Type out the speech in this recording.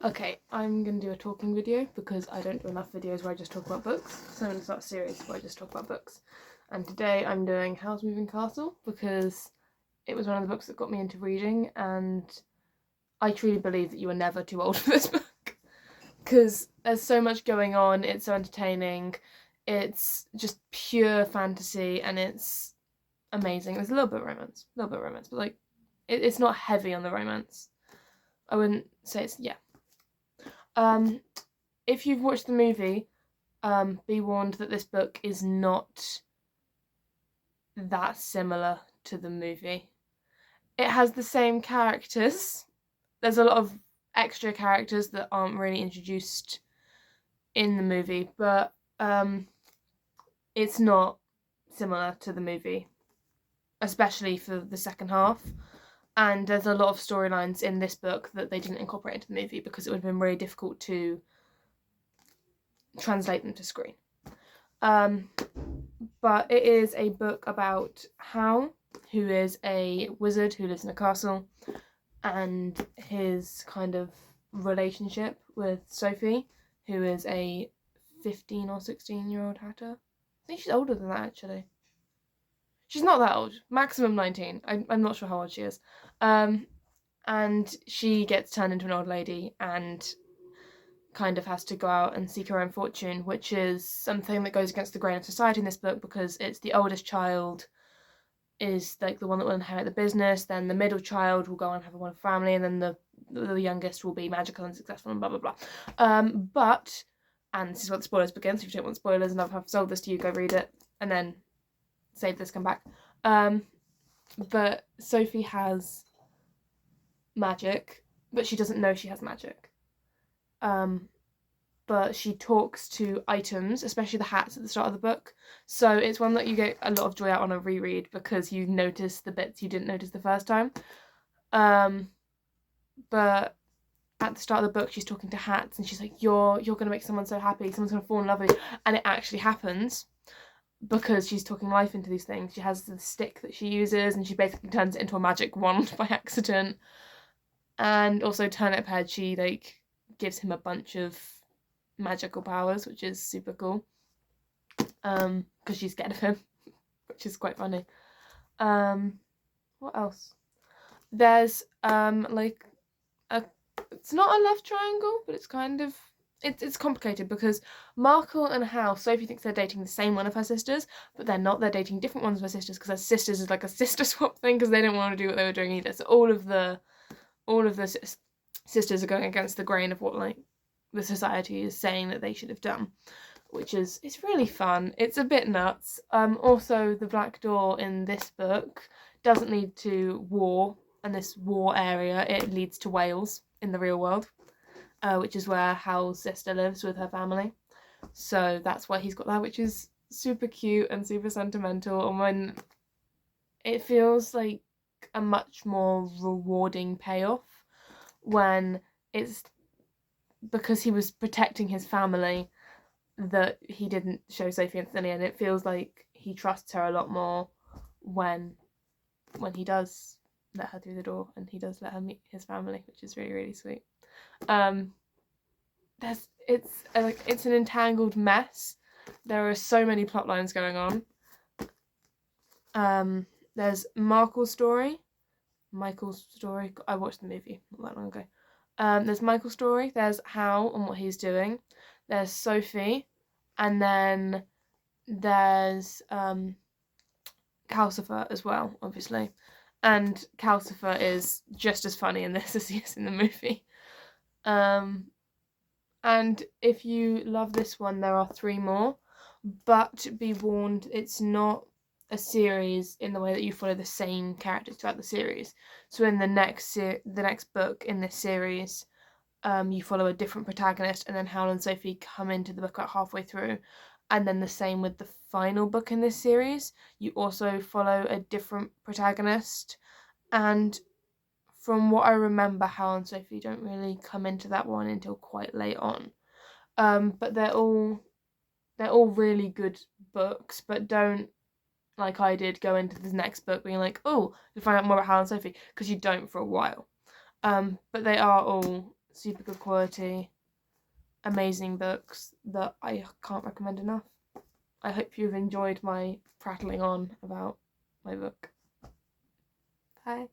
Okay, I'm going to do a talking video because I don't do enough videos where I just talk about books. So I'm going to start a series where I just talk about books. And today I'm doing Howl's Moving Castle because it was one of the books that got me into reading, and I truly believe that you are never too old for this book because there's so much going on, it's so entertaining, it's just pure fantasy, and it's amazing. There's a little bit of romance, but like it's not heavy on the romance. I wouldn't say it's, yeah. If you've watched the movie, be warned that this book is not that similar to the movie. It has the same characters. There's a lot of extra characters that aren't really introduced in the movie, but it's not similar to the movie, especially for the second half. And there's a lot of storylines in this book that they didn't incorporate into the movie because it would have been really difficult to translate them to screen. But it is a book about Hal, who is a wizard who lives in a castle, and his kind of relationship with Sophie, who is a 15 or 16-year-old hatter. I think she's older than that, actually. She's not that old. Maximum 19. I'm not sure how old she is. And she gets turned into an old lady and kind of has to go out and seek her own fortune, which is something that goes against the grain of society in this book because it's the oldest child is like the one that will inherit the business, then the middle child will go on and have a wonderful family, and then the youngest will be magical and successful and blah blah blah. But, and this is where the spoilers begin, so if you don't want spoilers and I've sold this to you, go read it and then save this, come back. But Sophie has magic, but she doesn't know she has magic. But she talks to items, especially the hats at the start of the book. So it's one that you get a lot of joy out on a reread because you notice the bits you didn't notice the first time. But at the start of the book, she's talking to hats and she's like, you're going to make someone so happy. Someone's going to fall in love with you. And it actually happens because she's talking life into these things. She has the stick that she uses and she basically turns it into a magic wand by accident. And also Turnip Head, she like gives him a bunch of magical powers, which is super cool. Because she's scared of him, which is quite funny. What else? There's like it's not a love triangle, but it's kind of it's complicated because Markle and Hal, Sophie thinks they're dating the same one of her sisters, but they're not. They're dating different ones of her sisters because her sisters is like a sister swap thing because they didn't want to do what they were doing either. So all of the sisters are going against the grain of what like the society is saying that they should have done, which is, it's really fun. It's a bit nuts. Also, the Black Door in this book doesn't lead to war and this war area. It leads to Wales in the real world, which is where Hal's sister lives with her family. So that's why he's got that, which is super cute and super sentimental. And when it feels like a much more rewarding payoff when it's because he was protecting his family that he didn't show Sophie instantly, and it feels like he trusts her a lot more when he does let her through the door and he does let her meet his family, which is really, really sweet. It's an entangled mess. There are so many plot lines going on. There's Michael's story. I watched the movie not that long ago. There's Michael's story. There's Hal and what he's doing. There's Sophie, and then there's Calcifer as well, obviously. And Calcifer is just as funny in this as he is in the movie. And if you love this one, there are 3 more, but be warned, it's not a series in the way that you follow the same characters throughout the series. So in the next book in this series, you follow a different protagonist, and then Hal and Sophie come into the book about halfway through. And then the same with the final book in this series. You also follow a different protagonist. And from what I remember, Hal and Sophie don't really come into that one until quite late on. But they're all really good books, but don't, like I did, go into the next book being like, oh, to find out more about Hal and Sophie, because you don't for a while. But they are all super good quality, amazing books that I can't recommend enough. I hope you've enjoyed my prattling on about my book. Bye.